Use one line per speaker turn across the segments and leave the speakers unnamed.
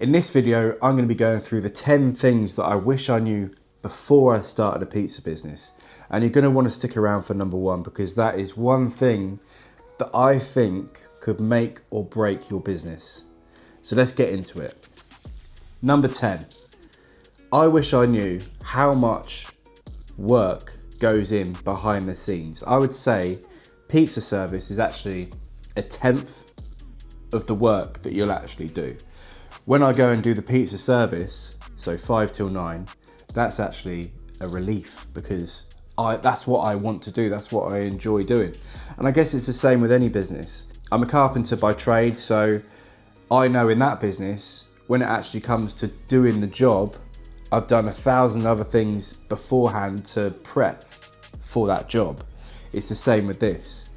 In this video, I'm going to be going through the 10 things that I wish I knew before I started a pizza business. And you're going to want to stick around for number one, because that is one thing that I think could make or break your business. So let's get into it. Number 10, I wish I knew how much work goes in behind the scenes. I would say pizza service is actually a tenth of the work that you'll actually do. When I go and do the pizza service, so 5 till 9, that's actually a relief, because that's what I want to do. That's what I enjoy doing. And I guess it's the same with any business. I'm a carpenter by trade, so I know in that business, when it actually comes to doing the job, I've done 1,000 other things beforehand to prep for that job. It's the same with this.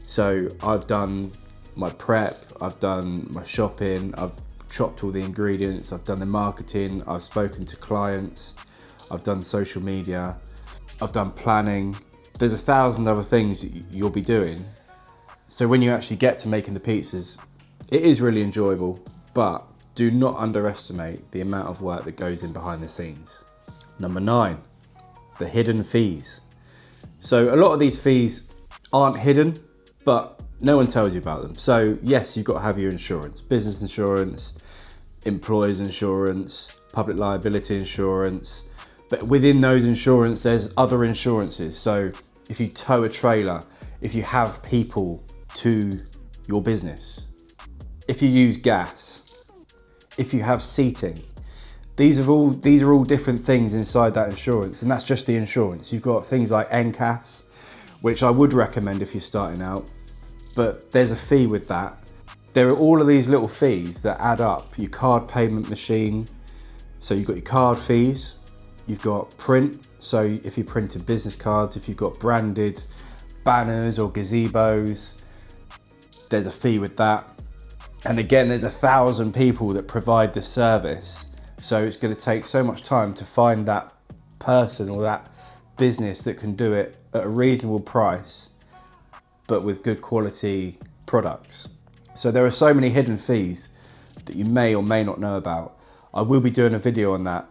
So I've done my prep, I've done my shopping, I've chopped all the ingredients, I've done the marketing, I've spoken to clients, I've done social media, I've done planning. There's 1,000 other things you'll be doing. So when you actually get to making the pizzas, it is really enjoyable, but do not underestimate the amount of work that goes in behind the scenes. Number 9, the hidden fees. So a lot of these fees aren't hidden, but no one tells you about them. So yes, you've got to have your insurance, business insurance, employer's insurance, public liability insurance. But within those insurance, there's other insurances. So if you tow a trailer, if you have people to your business, if you use gas, if you have seating, these are all different things inside that insurance, and that's just the insurance. You've got things like NCAS, which I would recommend if you're starting out, but there's a fee with that. There are all of these little fees that add up. Your card payment machine, so you've got your card fees, you've got print, so if you're printing business cards, if you've got branded banners or gazebos, there's a fee with that. And again, there's 1,000 people that provide the service. So it's going to take so much time to find that person or that business that can do it at a reasonable price, but with good quality products. So there are so many hidden fees that you may or may not know about. I will be doing a video on that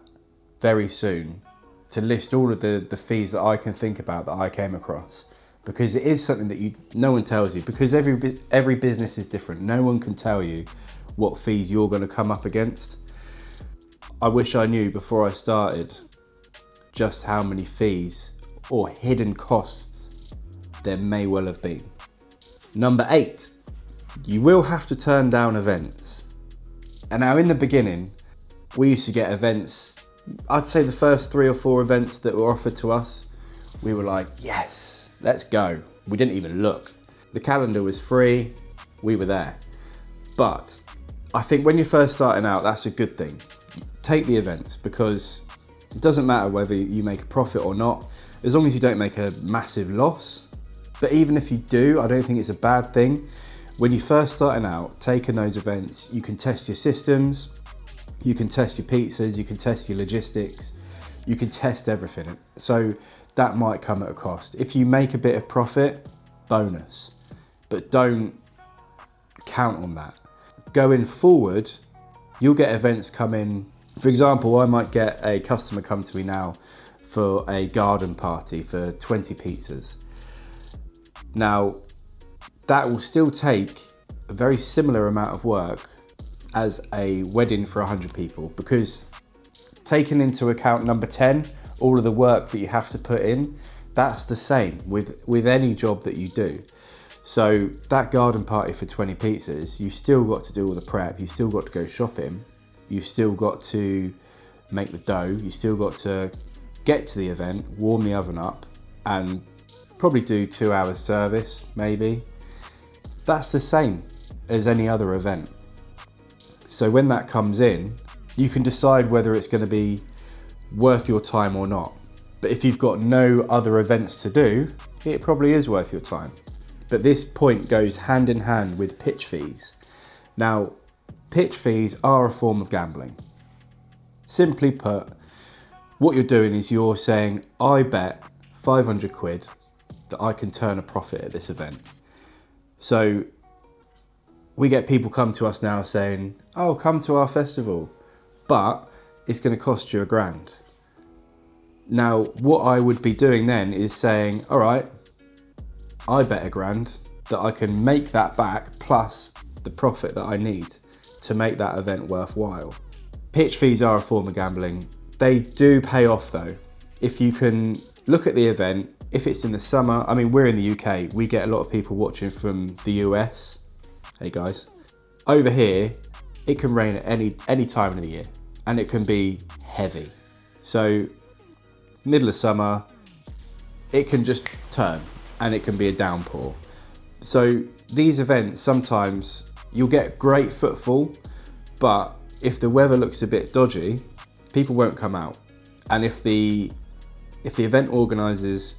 very soon to list all of the fees that I can think about that I came across, because it is something that no one tells you, because every business is different. No one can tell you what fees you're going to come up against. I wish I knew before I started just how many fees or hidden costs there may well have been. Number 8, you will have to turn down events. And now in the beginning, we used to get events. I'd say the first 3 or 4 events that were offered to us, we were like, yes, let's go. We didn't even look. The calendar was free, we were there. But I think when you're first starting out, that's a good thing. Take the events, because it doesn't matter whether you make a profit or not, as long as you don't make a massive loss. But even if you do, I don't think it's a bad thing. When you're first starting out, taking those events, you can test your systems, you can test your pizzas, you can test your logistics, you can test everything. So that might come at a cost. If you make a bit of profit, bonus, but don't count on that. Going forward, you'll get events come in. For example, I might get a customer come to me now for a garden party for 20 pizzas. Now, that will still take a very similar amount of work as a wedding for 100 people, because taking into account number 10, all of the work that you have to put in, that's the same with any job that you do. So that garden party for 20 pizzas, you've still got to do all the prep, you've still got to go shopping, you've still got to make the dough, you've still got to get to the event, warm the oven up, and probably do 2 hours service, maybe. That's the same as any other event. So when that comes in, you can decide whether it's going to be worth your time or not. But if you've got no other events to do, it probably is worth your time. But this point goes hand in hand with pitch fees. Now, pitch fees are a form of gambling. Simply put, what you're doing is you're saying, I bet 500 quid that I can turn a profit at this event. So we get people come to us now saying, oh, come to our festival, but it's going to cost you £1,000. Now, what I would be doing then is saying, all right, I bet £1,000 that I can make that back plus the profit that I need to make that event worthwhile. Pitch fees are a form of gambling. They do pay off though. If you can look at the event, if it's in the summer, I mean, we're in the UK, we get a lot of people watching from the US. Hey guys. Over here, it can rain at any time of the year and it can be heavy. So middle of summer, it can just turn and it can be a downpour. So these events, sometimes you'll get great footfall, but if the weather looks a bit dodgy, people won't come out. And if the event organisers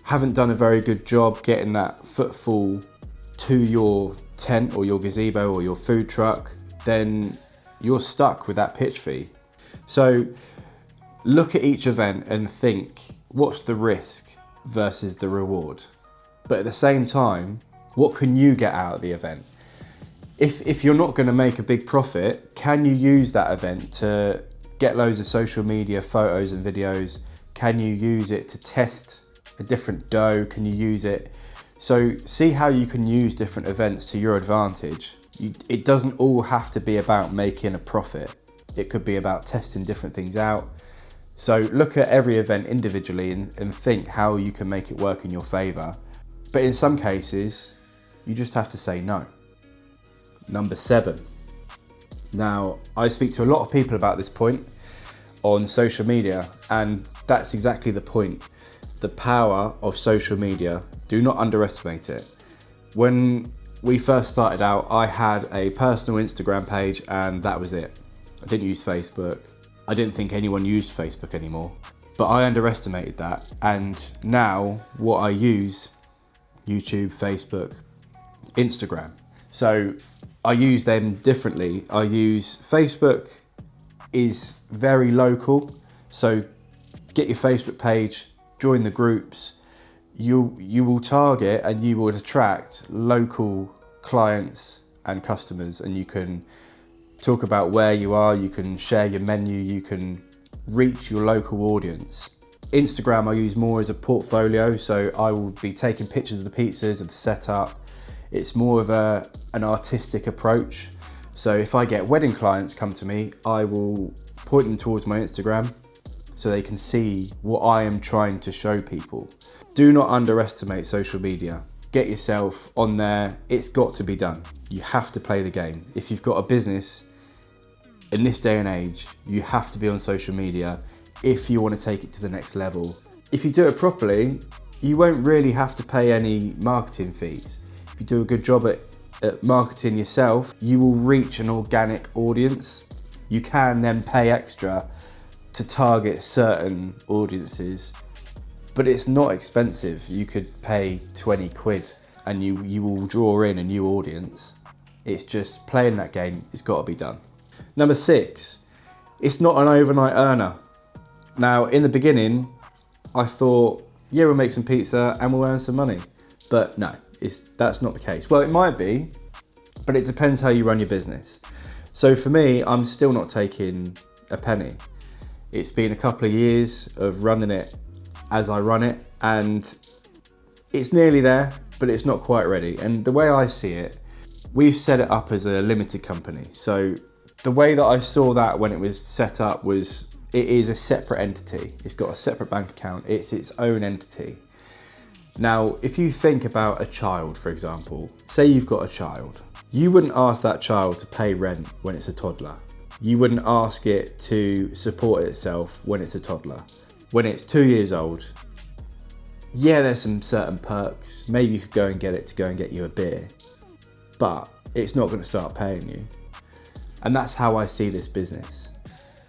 haven't done a very good job getting that footfall to your tent or your gazebo or your food truck, then you're stuck with that pitch fee. So look at each event and think, what's the risk versus the reward? But at the same time, what can you get out of the event? If you're not going to make a big profit, can you use that event to get loads of social media photos and videos? Can you use it to test a different dough? Can you use it? So see how you can use different events to your advantage. It doesn't all have to be about making a profit. It could be about testing different things out. So look at every event individually and think how you can make it work in your favour. But in some cases, you just have to say no. Number 7. Now, I speak to a lot of people about this point on social media, and that's exactly the point. The power of social media. Do not underestimate it. When we first started out, I had a personal Instagram page and that was it. I didn't use Facebook. I didn't think anyone used Facebook anymore, but I underestimated that. And now what I use, YouTube, Facebook, Instagram. So I use them differently. I use Facebook is very local. So get your Facebook page, join the groups. You will target and you will attract local clients and customers, and you can talk about where you are, you can share your menu, you can reach your local audience. Instagram I use more as a portfolio, so I will be taking pictures of the pizzas, of the setup. It's more of an artistic approach. So if I get wedding clients come to me, I will point them towards my Instagram so they can see what I am trying to show people. Do not underestimate social media. Get yourself on there. It's got to be done. You have to play the game. If you've got a business, in this day and age, you have to be on social media if you want to take it to the next level. If you do it properly, you won't really have to pay any marketing fees. If you do a good job at marketing yourself, you will reach an organic audience. You can then pay extra to target certain audiences, but it's not expensive. You could pay 20 quid and you will draw in a new audience. It's just playing that game. It's got to be done. Number 6, it's not an overnight earner. Now, in the beginning, I thought, yeah, we'll make some pizza and we'll earn some money. But no, that's not the case. Well, it might be, but it depends how you run your business. So for me, I'm still not taking a penny. It's been a couple of years of running it as I run it, and it's nearly there, but it's not quite ready. And the way I see it, we've set it up as a limited company. So the way that I saw that when it was set up was, it is a separate entity. It's got a separate bank account. It's its own entity. Now, if you think about a child, for example, say you've got a child, you wouldn't ask that child to pay rent when it's a toddler. You wouldn't ask it to support itself when it's a toddler. When it's 2 years old, yeah, there's some certain perks. Maybe you could go and get it to go and get you a beer, but it's not going to start paying you. And that's how I see this business.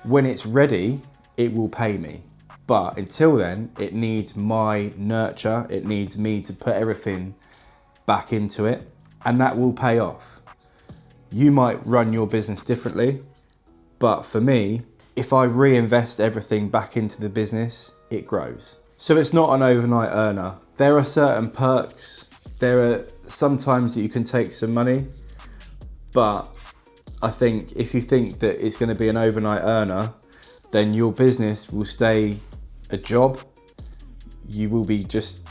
When it's ready, it will pay me. But until then, it needs my nurture. It needs me to put everything back into it, and that will pay off. You might run your business differently, but for me, if I reinvest everything back into the business, it grows. So it's not an overnight earner. There are certain perks. There are some times that you can take some money, But I think if you think that it's going to be an overnight earner, then your business will stay a job. You will be just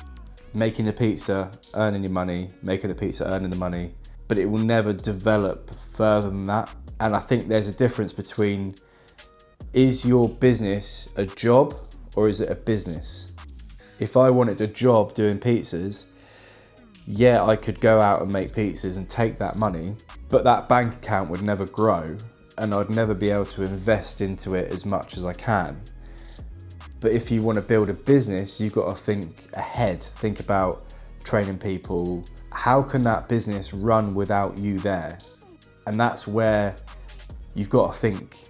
making the pizza, earning your money, making the pizza, earning the money, but it will never develop further than that. And I think there's a difference between, is your business a job or is it a business? If I wanted a job doing pizzas, yeah, I could go out and make pizzas and take that money, but that bank account would never grow and I'd never be able to invest into it as much as I can. But if you want to build a business, you've got to think ahead, think about training people. How can that business run without you there? And that's where you've got to think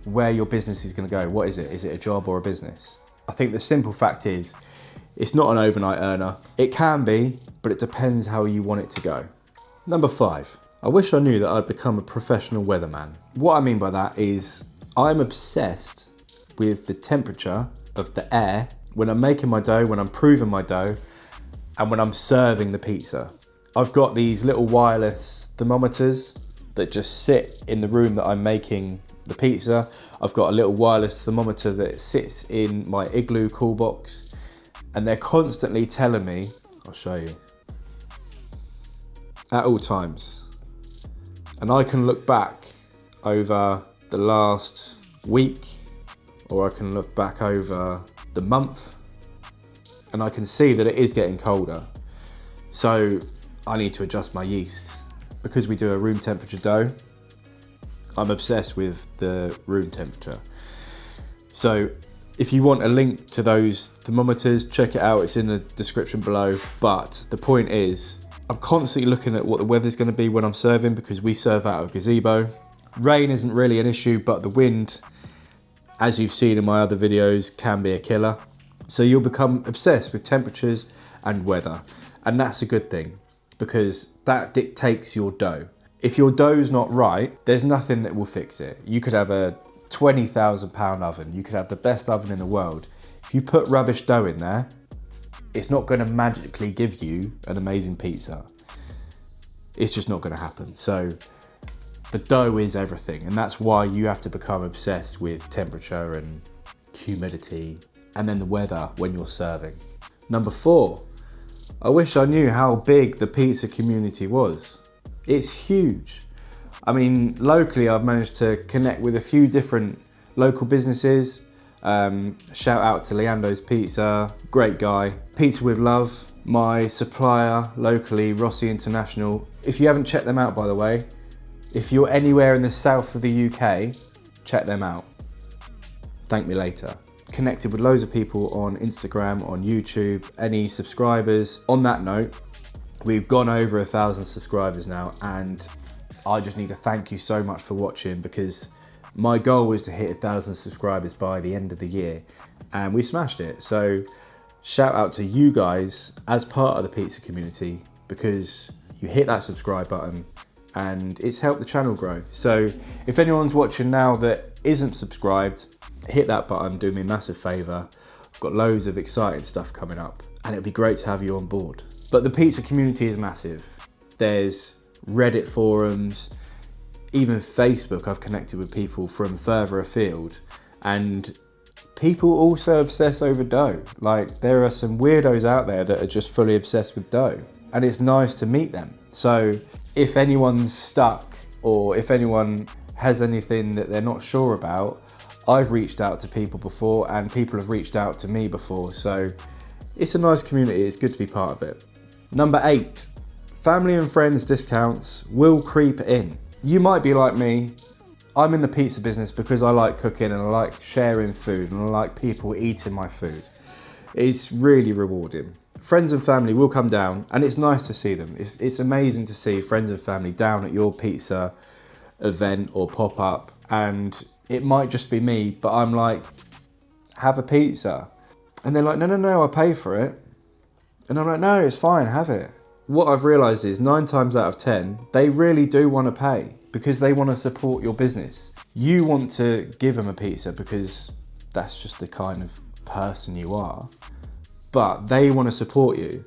where your business is going to go. What is it? Is it a job or a business? I think the simple fact is, it's not an overnight earner. It can be, but it depends how you want it to go. Number 5, I wish I knew that I'd become a professional weatherman. What I mean by that is I'm obsessed with the temperature of the air when I'm making my dough, when I'm proving my dough, and when I'm serving the pizza. I've got these little wireless thermometers that just sit in the room that I'm making the pizza. I've got a little wireless thermometer that sits in my Igloo cool box, and they're constantly telling me, I'll show you, at all times. And I can look back over the last week, or I can look back over the month, and I can see that it is getting colder. So I need to adjust my yeast. Because we do a room temperature dough, I'm obsessed with the room temperature. So if you want a link to those thermometers, check it out, it's in the description below. But the point is, I'm constantly looking at what the weather's gonna be when I'm serving, because we serve out of a gazebo. Rain isn't really an issue, but the wind, as you've seen in my other videos, can be a killer. So you'll become obsessed with temperatures and weather. And that's a good thing, because that dictates your dough. If your dough's not right, there's nothing that will fix it. You could have a 20,000 pound oven, you could have the best oven in the world. If you put rubbish dough in there, it's not gonna magically give you an amazing pizza. It's just not gonna happen. So the dough is everything, and that's why you have to become obsessed with temperature and humidity, and then the weather when you're serving. Number 4, I wish I knew how big the pizza community was. It's huge. I mean, locally I've managed to connect with a few different local businesses. Shout out to Leando's Pizza, great guy. Pizza with Love, my supplier locally, Rossi International. If you haven't checked them out, by the way, if you're anywhere in the south of the UK, check them out. Thank me later. Connected with loads of people on Instagram, on YouTube, any subscribers. On that note, we've gone over 1,000 subscribers now, and I just need to thank you so much for watching, because my goal was to hit 1,000 subscribers by the end of the year, and we smashed it. So shout out to you guys as part of the pizza community, because you hit that subscribe button and it's helped the channel grow. So if anyone's watching now that isn't subscribed, hit that button, do me a massive favour. I've got loads of exciting stuff coming up, and it'd be great to have you on board. But the pizza community is massive. There's Reddit forums, even Facebook. I've connected with people from further afield, and people also obsess over dough. Like, there are some weirdos out there that are just fully obsessed with dough, and it's nice to meet them. So if anyone's stuck, or if anyone has anything that they're not sure about, I've reached out to people before, and people have reached out to me before. So it's a nice community, it's good to be part of it. Number 8, family and friends discounts will creep in. You might be like me. I'm in the pizza business because I like cooking and I like sharing food and I like people eating my food. It's really rewarding. Friends and family will come down, and it's nice to see them. It's amazing to see friends and family down at your pizza event or pop-up, and it might just be me, but I'm like, have a pizza. And they're like, no, I'll pay for it. And I'm like, no, it's fine, have it. What I've realised is 9 times out of 10, they really do want to pay, because they want to support your business. You want to give them a pizza because that's just the kind of person you are, but they want to support you.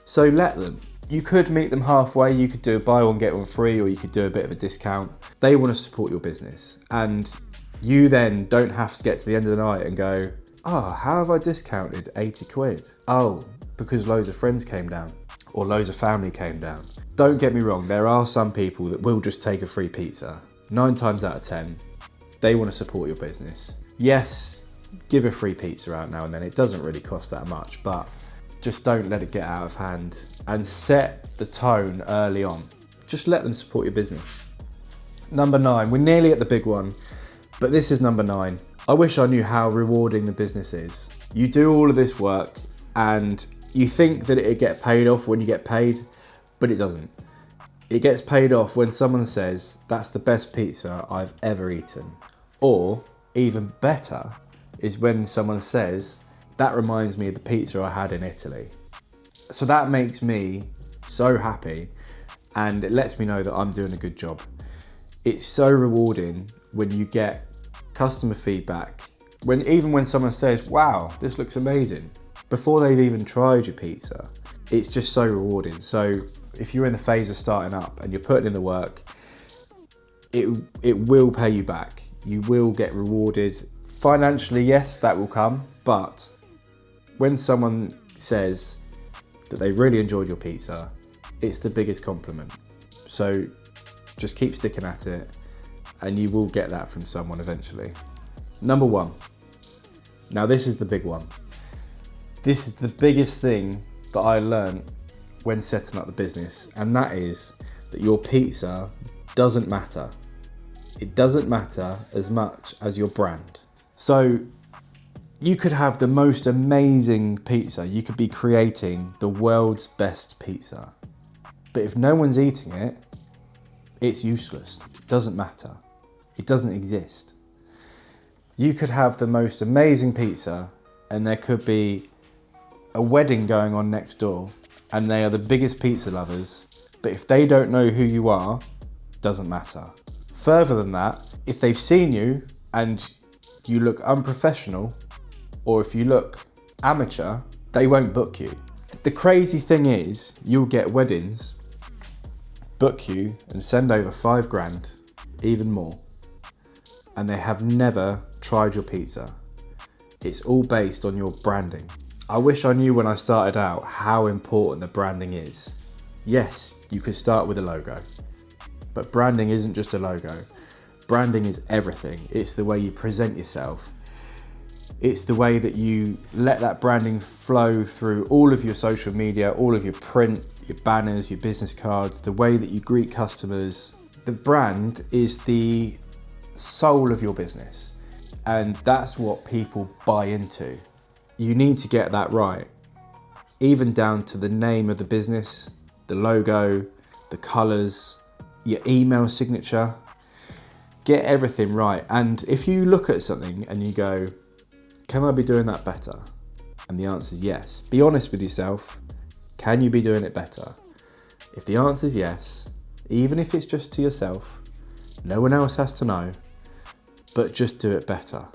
So let them. You could meet them halfway. You could do a buy one, get one free, or you could do a bit of a discount. They want to support your business. And you then don't have to get to the end of the night and go, oh, how have I discounted 80 quid? Oh, because loads of friends came down or loads of family came down. Don't get me wrong, there are some people that will just take a free pizza. 9 times out of 10, they want to support your business. Yes, give a free pizza out now and then. It doesn't really cost that much, but just don't let it get out of hand and set the tone early on. Just let them support your business. Number 9, we're nearly at the big one, but this is number 9. I wish I knew how rewarding the business is. You do all of this work and you think that it'd get paid off when you get paid, but it doesn't. It gets paid off when someone says, that's the best pizza I've ever eaten. Or, even better, is when someone says, that reminds me of the pizza I had in Italy. So that makes me so happy and it lets me know that I'm doing a good job. It's so rewarding when you get customer feedback, even when someone says, wow, this looks amazing, before they've even tried your pizza. It's just so rewarding. So if you're in the phase of starting up and you're putting in the work, it will pay you back. You will get rewarded. Financially, yes, that will come, but when someone says that they really enjoyed your pizza, it's the biggest compliment. So just keep sticking at it and you will get that from someone eventually. Number 1. Now this is the big one. This is the biggest thing that I learned when setting up the business, and that is that your pizza doesn't matter. It doesn't matter as much as your brand. So you could have the most amazing pizza. You could be creating the world's best pizza. But if no one's eating it, it's useless. It doesn't matter. It doesn't exist. You could have the most amazing pizza and there could be a wedding going on next door and they are the biggest pizza lovers, but if they don't know who you are, it doesn't matter. Further than that, if they've seen you and you look unprofessional, or if you look amateur, they won't book you. The crazy thing is, you'll get weddings, book you and send over 5 grand, even more, and they have never tried your pizza. It's all based on your branding. I wish I knew when I started out how important the branding is. Yes, you could start with a logo, but branding isn't just a logo. Branding is everything. It's the way you present yourself. It's the way that you let that branding flow through all of your social media, all of your print, your banners, your business cards, the way that you greet customers. The brand is the soul of your business, and that's what people buy into. You need to get that right, even down to the name of the business, the logo, the colours, your email signature. Get everything right. And if you look at something and you go, can I be doing that better? And the answer is yes. Be honest with yourself. Can you be doing it better? If the answer is yes, even if it's just to yourself, no one else has to know, but just do it better.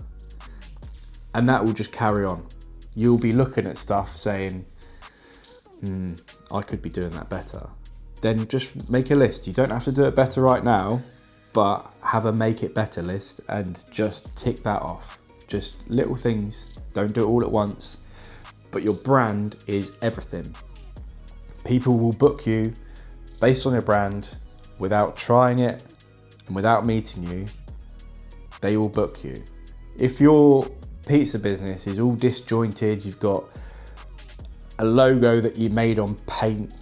And that will just carry on. You'll be looking at stuff saying, I could be doing that better. Then just make a list. You don't have to do it better right now, but have a make it better list and just tick that off. Just little things, don't do it all at once, but your brand is everything. People will book you based on your brand without trying it and without meeting you. They will book you. If your pizza business is all disjointed, you've got a logo that you made on paint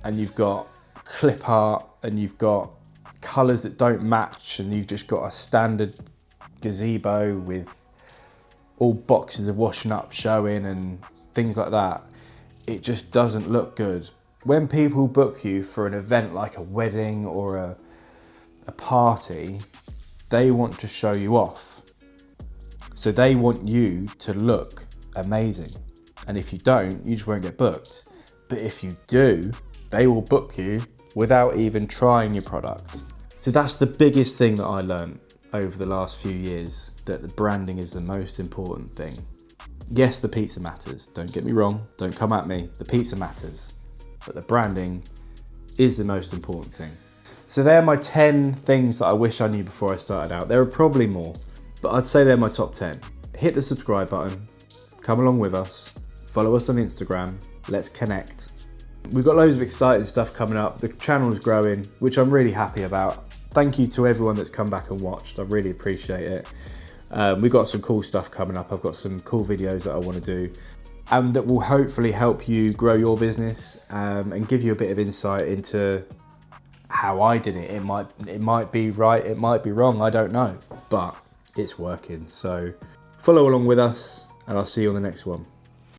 and you've got clip art and you've got colours that don't match and you've just got a standard gazebo with all boxes of washing up showing and things like that, it just doesn't look good. When people book you for an event like a wedding or a party, they want to show you off. So they want you to look amazing. And if you don't, you just won't get booked. But if you do, they will book you without even trying your product. So that's the biggest thing that I learned over the last few years, that the branding is the most important thing. Yes, the pizza matters. Don't get me wrong. Don't come at me. The pizza matters. but the branding is the most important thing. So they're my 10 things that I wish I knew before I started out. There are probably more, but I'd say they're my top 10. Hit the subscribe button, come along with us, follow us on Instagram, let's connect. We've got loads of exciting stuff coming up. The channel's growing, which I'm really happy about. Thank you to everyone that's come back and watched. I really appreciate it. We've got some cool stuff coming up. I've got some cool videos that I want to do, and that will hopefully help you grow your business and give you a bit of insight into how I did it. It might be right, it might be wrong, I don't know, but it's working. So follow along with us, and I'll see you on the next one.